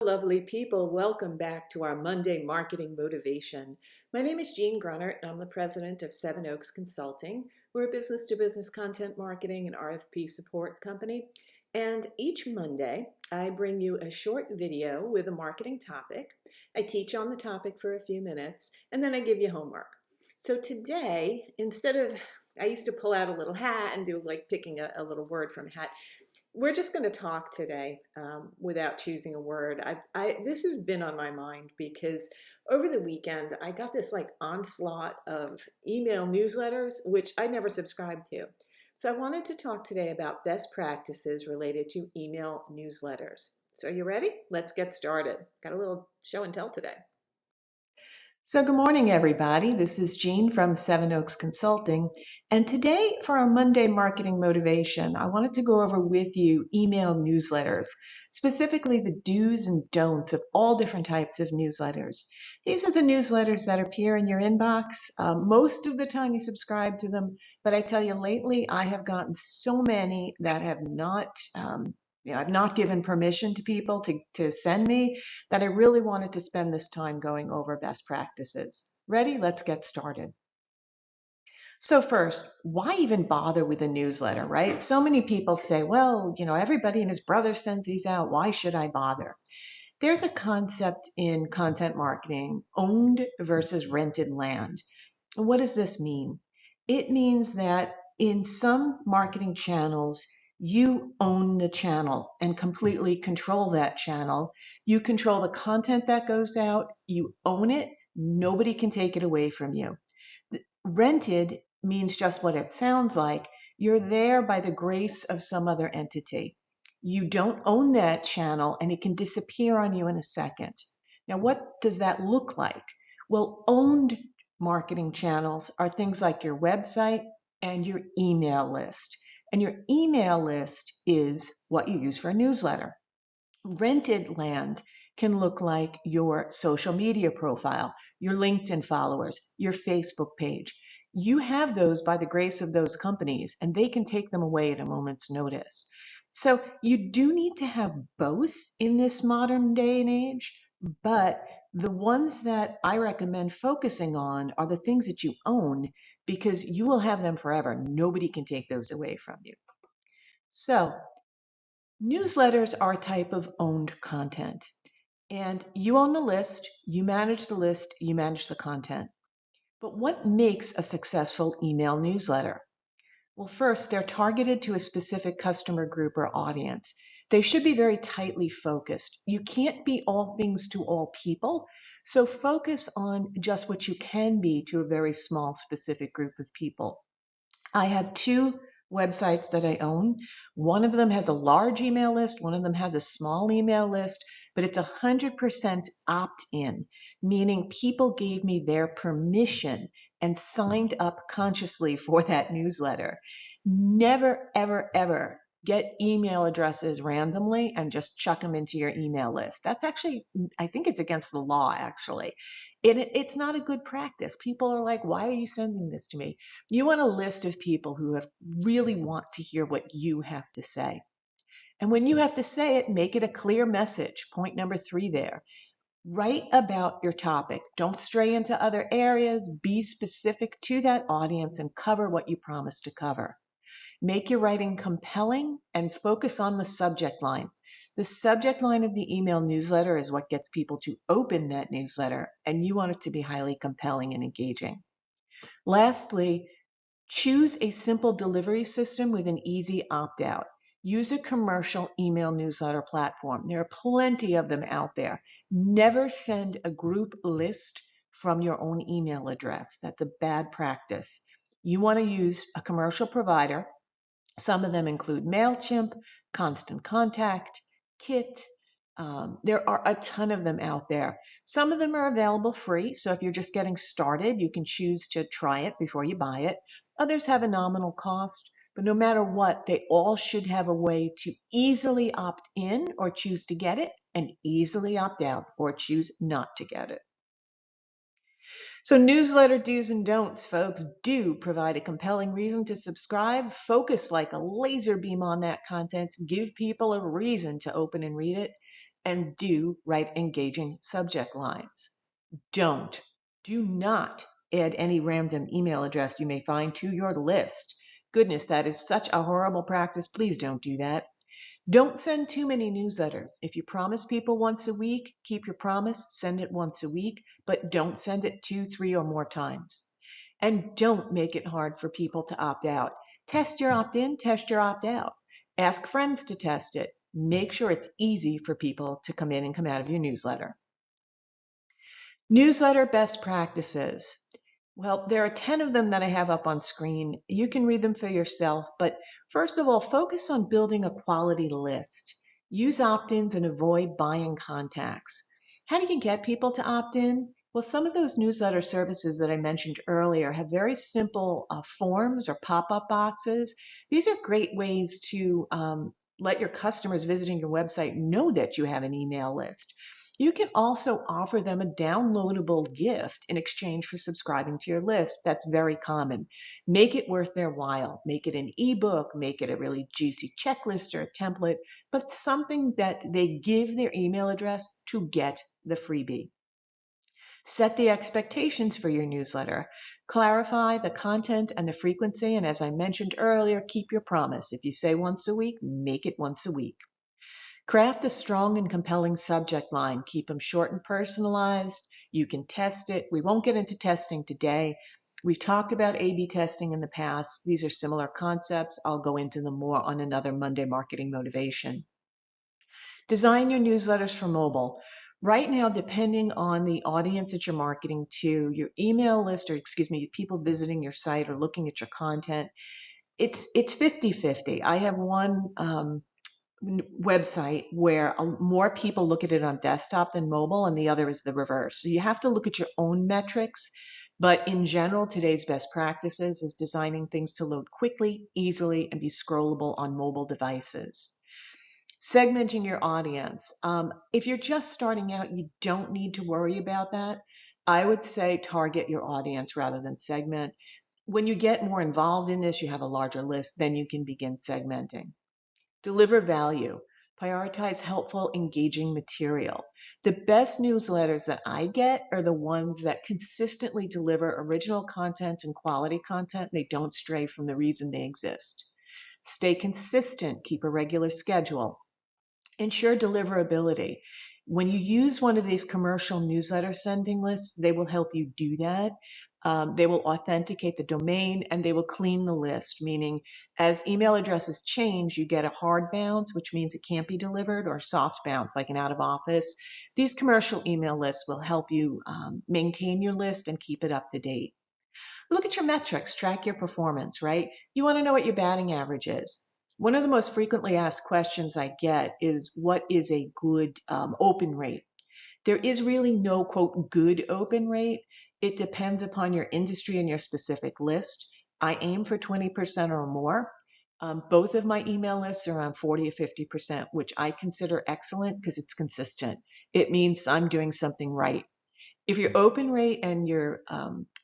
Lovely people. Welcome back to our Monday Marketing Motivation. My name is Jean Grunnert, and I'm the president of Seven Oaks Consulting. We're a business-to-business content marketing and RFP support company. And each Monday, I bring you a short video with a marketing topic. I teach on the topic for a few minutes, and then I give you homework. So today, I used to pull out a little hat and do like picking a little word from a hat. We're just going to talk today without choosing a word. This has been on my mind because over the weekend I got this like onslaught of email newsletters, which I never subscribed to. So I wanted to talk today about best practices related to email newsletters. So are you ready? Let's get started. Got a little show and tell today. So good morning, everybody. This is Jean from Seven Oaks Consulting. And today for our Monday Marketing Motivation, I wanted to go over with you email newsletters, specifically the do's and don'ts of all different types of newsletters. These are the newsletters that appear in your inbox. Most of the time you subscribe to them, but I tell you lately I have gotten so many that have not I've not given permission to people to send me that I really wanted to spend this time going over best practices. Ready? Let's get started. So first, why even bother with a newsletter, right? So many people say, well, everybody and his brother sends these out. Why should I bother? There's a concept in content marketing, owned versus rented land. And what does this mean? It means that in some marketing channels, you own the channel and completely control that channel. You control the content that goes out. You own it. Nobody can take it away from you. Rented means just what it sounds like. You're there by the grace of some other entity. You don't own that channel and it can disappear on you in a second. Now, what does that look like? Well, owned marketing channels are things like your website and your email list. And your email list is what you use for a newsletter. Rented land can look like your social media profile, your LinkedIn followers, your Facebook page. You have those by the grace of those companies, and they can take them away at a moment's notice. So you do need to have both in this modern day and age, but the ones that I recommend focusing on are the things that you own because you will have them forever. Nobody can take those away from you. So newsletters are a type of owned content. And you own the list, you manage the list, you manage the content. But what makes a successful email newsletter? Well, first, they're targeted to a specific customer group or audience. They should be very tightly focused. You can't be all things to all people, so focus on just what you can be to a very small specific group of people. I have two websites that I own. One of them has a large email list, one of them has a small email list, but it's 100% opt-in, meaning people gave me their permission and signed up consciously for that newsletter. Never, ever, ever get email addresses randomly and just chuck them into your email list. That's actually, I think it's against the law, actually. It's not a good practice. People are like, why are you sending this to me? You want a list of people who really want to hear what you have to say. And when you have to say it, make it a clear message. Point number 3 there. Write about your topic. Don't stray into other areas. Be specific to that audience and cover what you promised to cover. Make your writing compelling and focus on the subject line. The subject line of the email newsletter is what gets people to open that newsletter, and you want it to be highly compelling and engaging. Lastly, choose a simple delivery system with an easy opt-out. Use a commercial email newsletter platform. There are plenty of them out there. Never send a group list from your own email address. That's a bad practice. You want to use a commercial provider. Some of them include MailChimp, Constant Contact, Kit. There are a ton of them out there. Some of them are available free, so if you're just getting started, you can choose to try it before you buy it. Others have a nominal cost, but no matter what, they all should have a way to easily opt in or choose to get it, and easily opt out or choose not to get it. So newsletter do's and don'ts, folks. Do provide a compelling reason to subscribe. Focus like a laser beam on that content. Give people a reason to open and read it. and do write engaging subject lines. Do not add any random email address you may find to your list. Goodness, that is such a horrible practice. Please don't do that. Don't send too many newsletters. If you promise people once a week, keep your promise, send it once a week, but don't send it 2, 3, or more times. And don't make it hard for people to opt out. Test your opt-in, test your opt-out. Ask friends to test it. Make sure it's easy for people to come in and come out of your newsletter. Newsletter best practices. Well, there are 10 of them that I have up on screen. You can read them for yourself, but first of all, focus on building a quality list. Use opt-ins and avoid buying contacts. How do you get people to opt in? Well, some of those newsletter services that I mentioned earlier have very simple forms or pop-up boxes. These are great ways to let your customers visiting your website know that you have an email list. You can also offer them a downloadable gift in exchange for subscribing to your list. That's very common. Make it worth their while. Make it an ebook, make it a really juicy checklist or a template, but something that they give their email address to get the freebie. Set the expectations for your newsletter. Clarify the content and the frequency, and as I mentioned earlier, keep your promise. If you say once a week, make it once a week. Craft a strong and compelling subject line. Keep them short and personalized. You can test it. We won't get into testing today. We've talked about A/B testing in the past. These are similar concepts. I'll go into them more on another Monday Marketing Motivation. Design your newsletters for mobile. Right now, depending on the audience that you're marketing to, your email list, or people visiting your site or looking at your content, it's 50-50. I have one website where more people look at it on desktop than mobile, and the other is the reverse. So you have to look at your own metrics, but in general, today's best practices is designing things to load quickly, easily, and be scrollable on mobile devices. Segmenting your audience. If you're just starting out, you don't need to worry about that. I would say target your audience rather than segment. When you get more involved in this, you have a larger list, then you can begin segmenting. Deliver value. Prioritize helpful, engaging material. The best newsletters that I get are the ones that consistently deliver original content and quality content. They don't stray from the reason they exist. Stay consistent. Keep a regular schedule. Ensure deliverability. When you use one of these commercial newsletter sending lists, they will help you do that. They will authenticate the domain and they will clean the list, meaning as email addresses change, you get a hard bounce, which means it can't be delivered, or soft bounce, like an out of office. These commercial email lists will help you maintain your list and keep it up to date. Look at your metrics, track your performance, right? You want to know what your batting average is. One of the most frequently asked questions I get is, what is a good open rate? There is really no, quote, good open rate. It depends upon your industry and your specific list. I aim for 20% or more. Both of my email lists are around 40 or 50%, which I consider excellent because it's consistent. It means I'm doing something right. If your open rate and your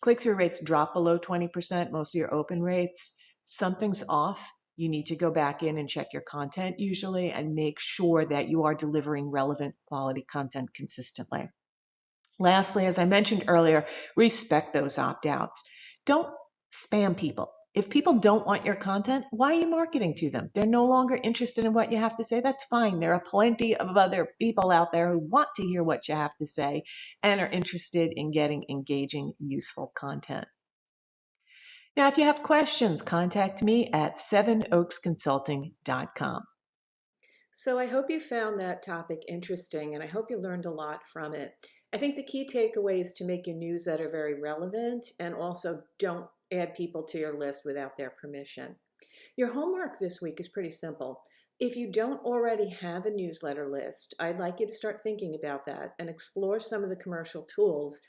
click-through rates drop below 20%, most of your open rates, something's off. You need to go back in and check your content usually and make sure that you are delivering relevant quality content consistently. Lastly, as I mentioned earlier, respect those opt-outs. Don't spam people. If people don't want your content, why are you marketing to them? They're no longer interested in what you have to say. That's fine. There are plenty of other people out there who want to hear what you have to say and are interested in getting engaging, useful content. Now, if you have questions, contact me at sevenoaksconsulting.com. So I hope you found that topic interesting and I hope you learned a lot from it. I think the key takeaway is to make your newsletter very relevant and also don't add people to your list without their permission. Your homework this week is pretty simple. If you don't already have a newsletter list, I'd like you to start thinking about that and explore some of the commercial tools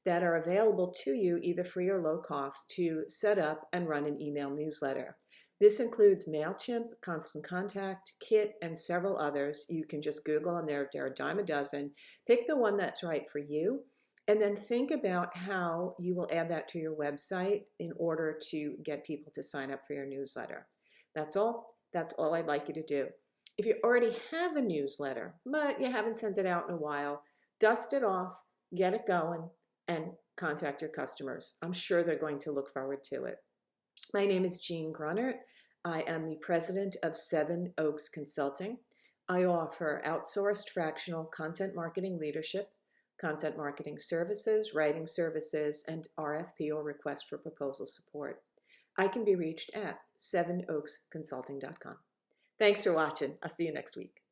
that are available to you, either free or low cost, to set up and run an email newsletter. This includes MailChimp, Constant Contact, Kit, and several others. You can just Google and they're a dime a dozen. Pick the one that's right for you, and then think about how you will add that to your website in order to get people to sign up for your newsletter. That's all. That's all I'd like you to do. If you already have a newsletter, but you haven't sent it out in a while, dust it off, get it going, and contact your customers. I'm sure they're going to look forward to it. My name is Jean Grunert. I am the president of Seven Oaks Consulting. I offer outsourced fractional content marketing leadership, content marketing services, writing services, and RFP or request for proposal support. I can be reached at sevenoaksconsulting.com. Thanks for watching. I'll see you next week.